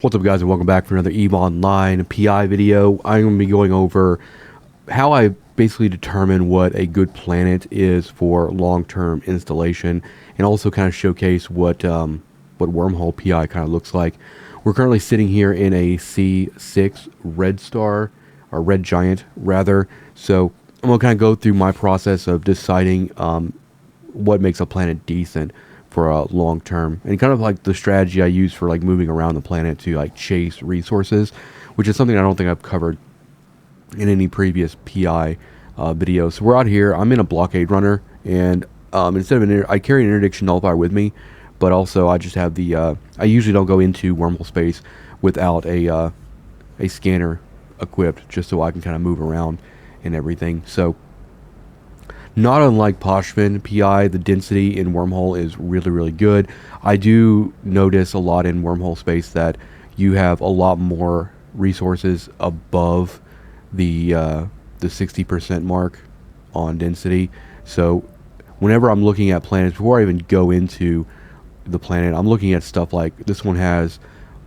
What's up, guys, and welcome back for another EVE Online PI video. I'm going to be going over how I basically determine what a good planet is for long-term installation, and also kind of showcase what Wormhole PI kind of looks like. We're currently sitting here in a C6 red star, or red giant rather. So I'm going to kind of go through my process of deciding what makes a planet decent for a long term, and kind of like the strategy I use for like moving around the planet to like chase resources, which is something I don't think I've covered in any previous PI videos. So we're out here. I'm in a blockade runner, and instead of I carry an interdiction nullifier with me, but also I just have the I usually don't go into wormhole space without a scanner equipped, just so I can kind of move around and everything. So not unlike Poshvin PI, the density in Wormhole is really, really good. I do notice a lot in Wormhole space that you have a lot more resources above the 60% mark on density. So whenever I'm looking at planets, before I even go into the planet, I'm looking at stuff like this one has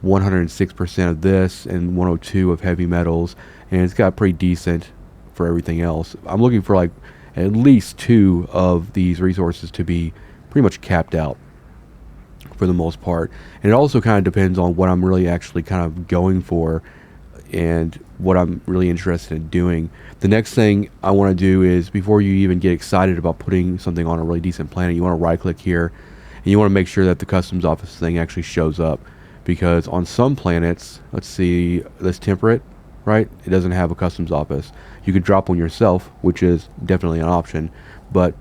106% of this and 102 of heavy metals, and it's got pretty decent for everything else. I'm looking for like at least 2 of these resources to be pretty much capped out for the most part. And it also kind of depends on what I'm really actually kind of going for and what I'm really interested in doing. The next thing I want to do is, before you even get excited about putting something on a really decent planet, you want to right click here and you want to make sure that the customs office thing actually shows up, because on some planets, let's see, this temperate, right, it doesn't have a customs office. You could drop one yourself, which is definitely an option, but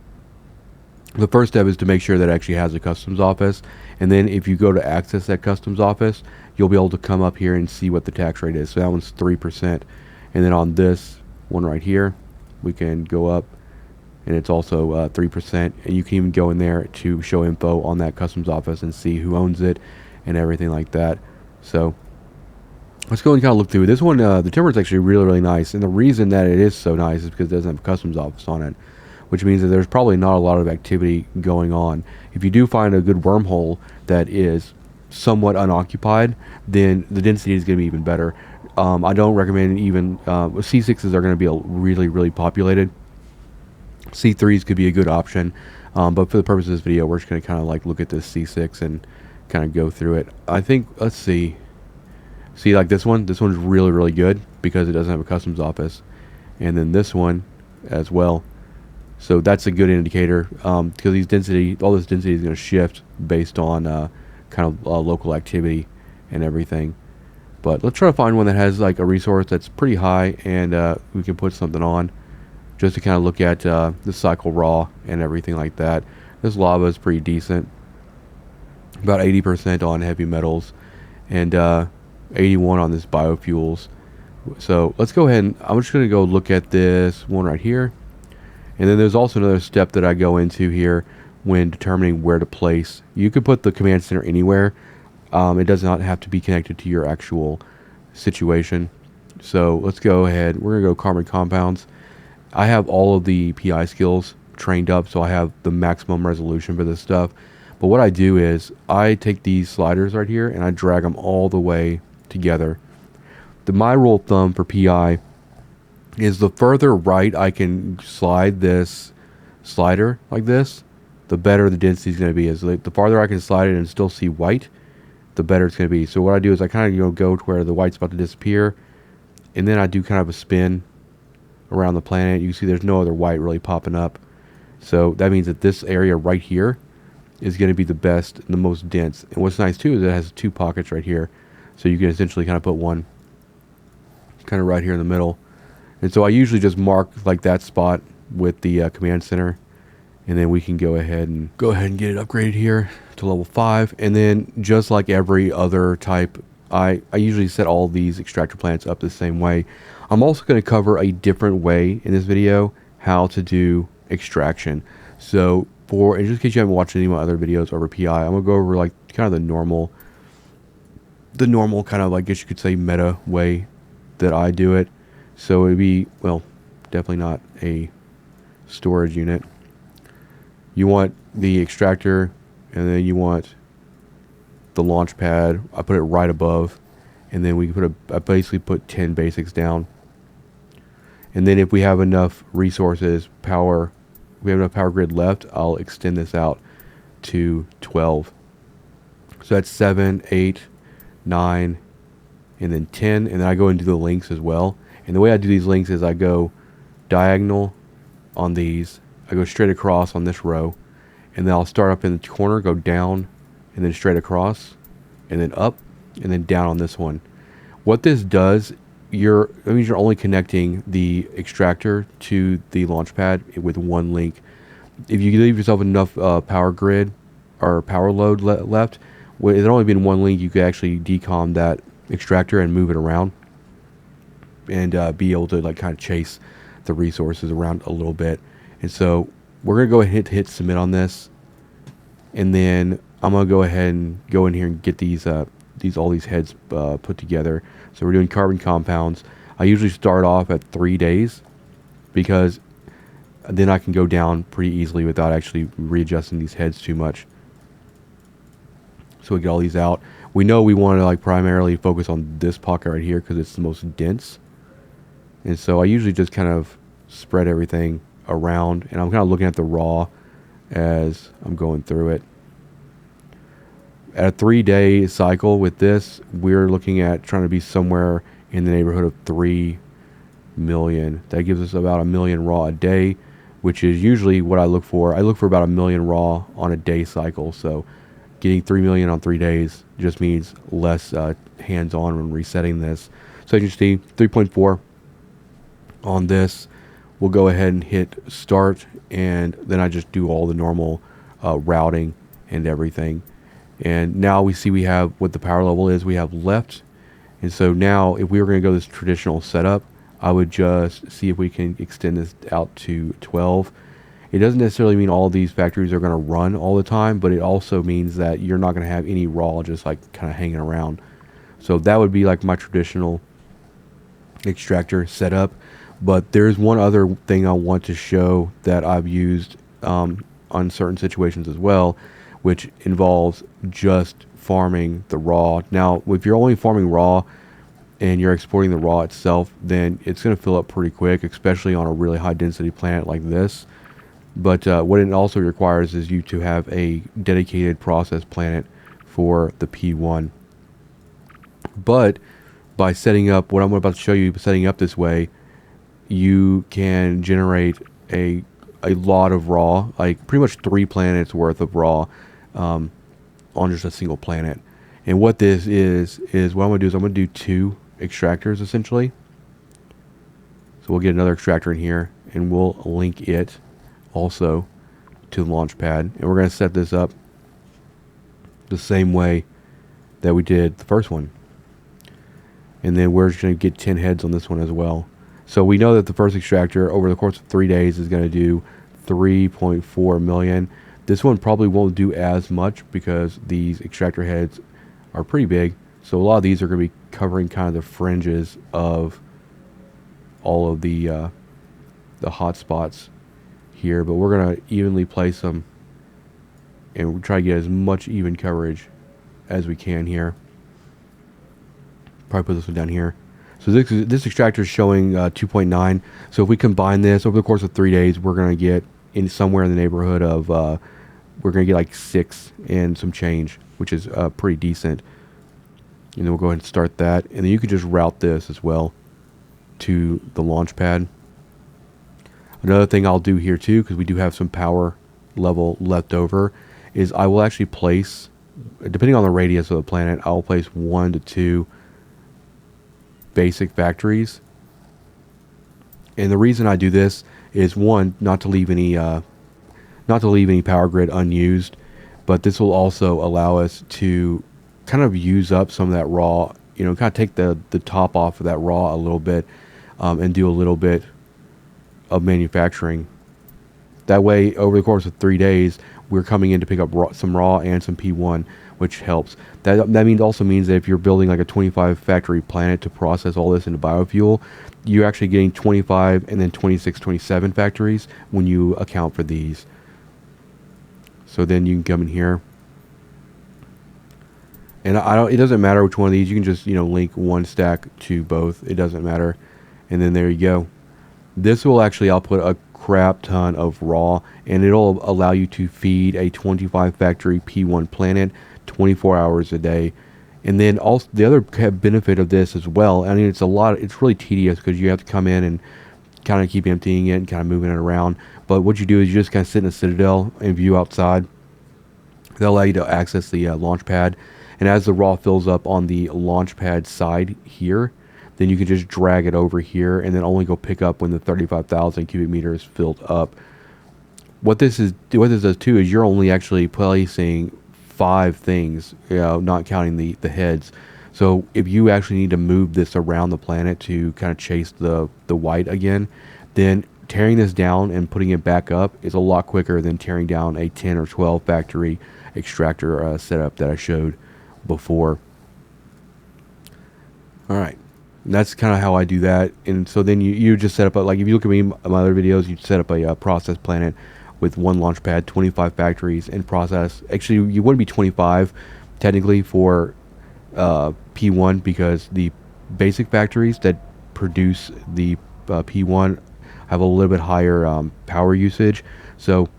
the first step is to make sure that it actually has a customs office. And then if you go to access that customs office, you'll be able to come up here and see what the tax rate is. So that one's 3%. And then on this one right here, we can go up and it's also 3%. And you can even go in there to show info on that customs office and see who owns it and everything like that. So let's go and kind of look through this one. The timber is actually really, really nice, and the reason that it is so nice is because it doesn't have a customs office on it, which means that there's probably not a lot of activity going on. If you do find a good wormhole that is somewhat unoccupied, then the density is going to be even better. I don't recommend even C6s are going to be really, really populated. C3s could be a good option, but for the purpose of this video, we're just going to kind of like look at this C6 and kind of go through it. I think, let's see. See, like this one's really, really good because it doesn't have a customs office, and then this one as well. So that's a good indicator, because all this density is going to shift based on kind of local activity and everything. But let's try to find one that has like a resource that's pretty high, and we can put something on just to kind of look at the cycle raw and everything like that. This lava is pretty decent, about 80% on heavy metals, and 81 on this biofuels. So let's go ahead and I'm just going to go look at this one right here. And then there's also another step that I go into here when determining where to place. You could put the command center anywhere. It does not have to be connected to your actual situation. So let's go ahead. We're going to go carbon compounds. I have all of the PI skills trained up, so I have the maximum resolution for this stuff. But what I do is I take these sliders right here and I drag them all the way together. My rule of thumb for PI is the further right I can slide this slider like this, the better the density is going to be. Is like the farther I can slide it and still see white, the better it's going to be. So what I do is I kind of go to where the white's about to disappear, and then I do kind of a spin around the planet. You can see there's no other white really popping up. So that means that this area right here is going to be the best and the most dense. And what's nice too is it has 2 pockets right here. So you can essentially kind of put one kind of right here in the middle. And so I usually just mark like that spot with the command center, and then we can go ahead and get it upgraded here to level 5. And then just like every other type, I usually set all these extractor planets up the same way. I'm also going to cover a different way in this video how to do extraction. So in just in case you haven't watched any of my other videos over PI, I'm going to go over like kind of the normal kind of, I guess you could say, meta way that I do it. So it'd be, well, definitely not a storage unit. You want the extractor, and then you want the launch pad. I put it right above, and then we put I basically put 10 basics down. And then if we have enough resources, we have enough power grid left, I'll extend this out to 12. So that's 7, 8, 9, and then 10. And then I go and do the links as well. And the way I do these links is I go diagonal on these. I go straight across on this row. And then I'll start up in the corner, go down, and then straight across, and then up, and then down on this one. What this does, that means you're only connecting the extractor to the launch pad with one link. If you leave yourself enough power grid or power load left, with it only been one link, you could actually decom that extractor and move it around, and be able to like kind of chase the resources around a little bit. And so we're gonna go ahead and hit submit on this, and then I'm gonna go ahead and go in here and get all these heads put together. So we're doing carbon compounds. I usually start off at 3 days because then I can go down pretty easily without actually readjusting these heads too much. So we get all these out. We know we want to like primarily focus on this pocket right here because it's the most dense. And so I usually just kind of spread everything around, and I'm kind of looking at the raw as I'm going through it. At a 3-day cycle with this, we're looking at trying to be somewhere in the neighborhood of 3 million. That gives us about 1 million raw a day, which is usually what I look for. I look for about 1 million raw on a day cycle. So getting 3 million on 3 days just means less hands-on when resetting this. So you can see 3.4 on this. We'll go ahead and hit start, and then I just do all the normal routing and everything. And now we see we have what the power level is we have left. And so now if we were going to go this traditional setup, I would just see if we can extend this out to 12. It doesn't necessarily mean all of these factories are going to run all the time, but it also means that you're not going to have any raw just like kind of hanging around. So that would be like my traditional extractor setup. But there's one other thing I want to show that I've used on certain situations as well, which involves just farming the raw. Now, if you're only farming raw and you're exporting the raw itself, then it's going to fill up pretty quick, especially on a really high density planet like this. But what it also requires is you to have a dedicated process planet for the P1. But by setting up what I'm about to show you, setting up this way, you can generate a lot of raw, like pretty much 3 planets worth of raw on just a single planet. And what this is what I'm going to do is I'm going to do 2 extractors essentially. So we'll get another extractor in here, and we'll link it also to the launch pad. And we're going to set this up the same way that we did the first one. And then we're just going to get 10 heads on this one as well. So we know that the first extractor over the course of 3 days is going to do 3.4 million. This one probably won't do as much because these extractor heads are pretty big. So a lot of these are going to be covering kind of the fringes of all of the hot spots here. But we're going to evenly place them, and we'll try to get as much even coverage as we can here. Probably put this one down here. So this extractor is showing 2.9. So if we combine this over the course of 3 days, we're going to get in somewhere in the neighborhood of, we're going to get like 6 and some change, which is pretty decent. And then we'll go ahead and start that. And then you could just route this as well to the launch pad. Another thing I'll do here too, because we do have some power level left over, is I will actually place, depending on the radius of the planet, I'll place 1 to 2 basic factories. And the reason I do this is, one, not to leave any power grid unused, but this will also allow us to kind of use up some of that raw, kind of take the top off of that raw a little bit, and do a little bit of manufacturing. That way, over the course of 3 days, we're coming in to pick up some raw and some P1, which helps. That also means that if you're building like a 25 factory planet to process all this into biofuel, you're actually getting 25 and then 26, 27 factories when you account for these. So then you can come in here And I don't. It doesn't matter which one of these. You can just link one stack to both. It doesn't matter. And then there you go. This will actually output a crap ton of raw, and it'll allow you to feed a 25 factory P1 planet 24 hours a day. And then also the other benefit of this as well. I mean, it's a lot. It's really tedious because you have to come in and kind of keep emptying it and kind of moving it around. But what you do is you just kind of sit in a citadel and view outside. They'll allow you to access the launch pad, and as the raw fills up on the launch pad side here, then you can just drag it over here and then only go pick up when the 35,000 cubic meters filled up. What this does too is you're only actually placing 5 things, not counting the heads. So if you actually need to move this around the planet to kind of chase the white again, then tearing this down and putting it back up is a lot quicker than tearing down a 10 or 12 factory extractor setup that I showed before. All right. And that's kind of how I do that. And so then you just set up, like if you look at my other videos, you set up a process planet with one launch pad, 25 factories, and process. Actually, you wouldn't be 25 technically for P1 because the basic factories that produce the P1 have a little bit higher power usage. So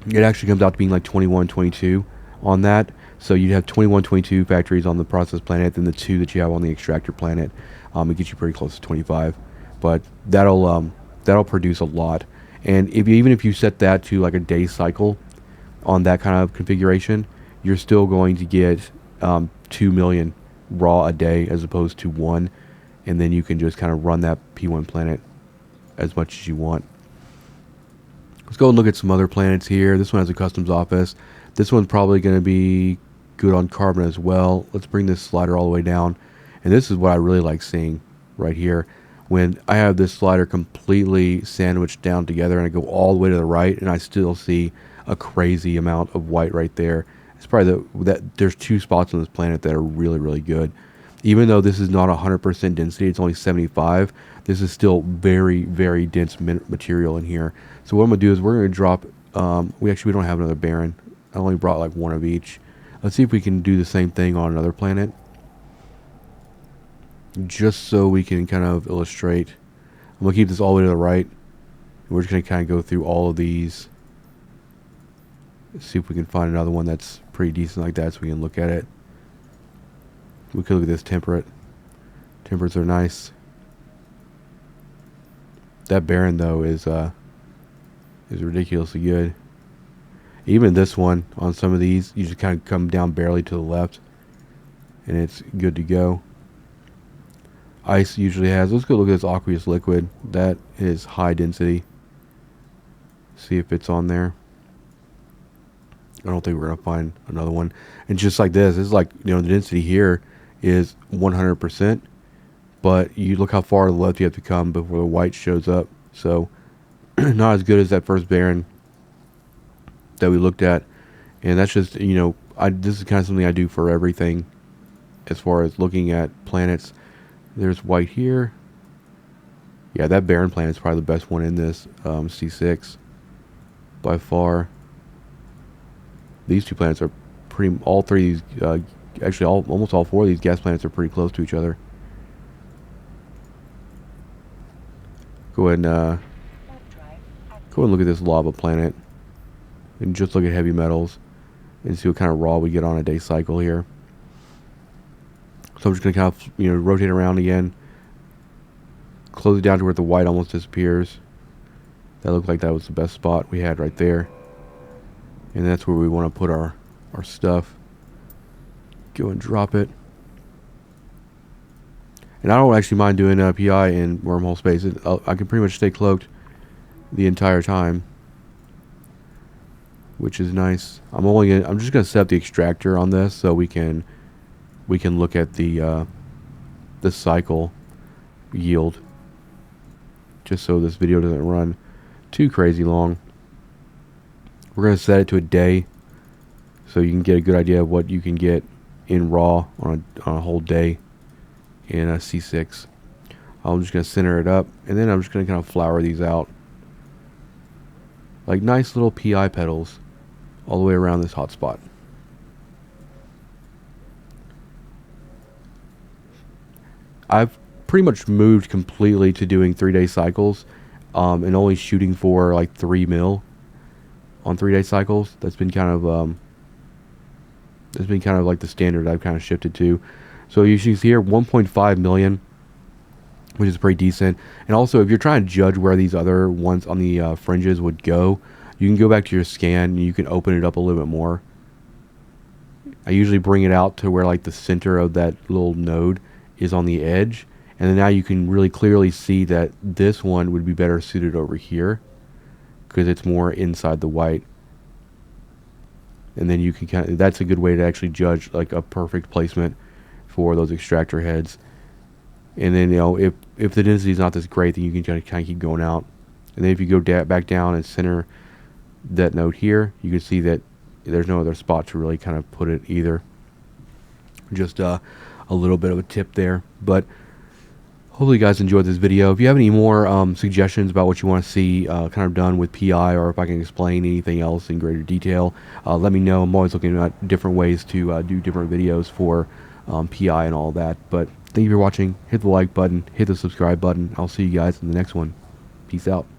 it actually comes out to being like 21, 22 on that. So you'd have 21, 22 factories on the process planet, then the 2 that you have on the extractor planet. It gets you pretty close to 25, but that'll produce a lot. And even if you set that to like a day cycle on that kind of configuration, you're still going to get 2 million raw a day as opposed to 1, and then you can just kind of run that P1 planet as much as you want. Let's go and look at some other planets here. This one has a customs office. This one's probably going to be good on carbon as well. Let's bring this slider all the way down. And this is what I really like seeing right here. When I have this slider completely sandwiched down together and I go all the way to the right and I still see a crazy amount of white right there. It's probably that there's 2 spots on this planet that are really, really good. Even though this is not 100% density, it's only 75, this is still very, very dense material in here. So what I'm going to do is we're going to drop, we don't have another Baron. I only brought like 1 of each. Let's see if we can do the same thing on another planet. Just so we can kind of illustrate. I'm going to keep this all the way to the right. We're just going to kind of go through all of these. See if we can find another one that's pretty decent like that so we can look at it. We could look at this temperate. Temperates are nice. That Baron though is ridiculously good. Even this one, on some of these, you just kind of come down barely to the left, and it's good to go. Ice usually has, let's go look at this aqueous liquid. That is high density. See if it's on there. I don't think we're going to find another one. And just like this is like, the density here is 100%, but you look how far to the left you have to come before the white shows up. So, not as good as that first Baron that we looked at. And that's just, this is kind of something I do for everything as far as looking at planets. There's white here. Yeah, that Baron planet is probably the best one in this C6 by far. These 2 planets are all 3 of these, actually almost all 4 of these gas planets are pretty close to each other. Go ahead and look at this lava planet. And just look at heavy metals and see what kind of raw we get on a day cycle here. So I'm just going to kind of, rotate around again. Close it down to where the white almost disappears. That looked like that was the best spot we had right there. And that's where we want to put our stuff. Go and drop it. And I don't actually mind doing PI in wormhole space. I can pretty much stay cloaked the entire time, which is nice. I'm just gonna set up the extractor on this so we can look at the cycle yield, just so this video doesn't run too crazy long. We're gonna set it to a day so you can get a good idea of what you can get in raw on a whole day in a C6. I'm just gonna center it up, and then I'm just gonna kind of flower these out like nice little PI petals all the way around this hotspot. I've pretty much moved completely to doing 3-day cycles, and only shooting for like 3 mil on 3-day cycles. That's been kind of like the standard I've kind of shifted to. So you see here 1.5 million, which is pretty decent. And also, if you're trying to judge where these other ones on the fringes would go, you can go back to your scan and you can open it up a little bit more. I usually bring it out to where like the center of that little node is on the edge, and then now you can really clearly see that this one would be better suited over here because it's more inside the white. And then you can kind of, that's a good way to actually judge like a perfect placement for those extractor heads. And then, you know, if the density is not this great, then you can kind of keep going out. And then if you go back down and center that node here, you can see that there's no other spot to really kind of put it either. Just a little bit of a tip there. But hopefully you guys enjoyed this video. If you have any more suggestions about what you want to see kind of done with PI, or if I can explain anything else in greater detail, let me know. I'm always looking at different ways to do different videos for PI and all that. But thank you for watching. Hit the like button, hit the subscribe button. I'll see you guys in the next one. Peace out.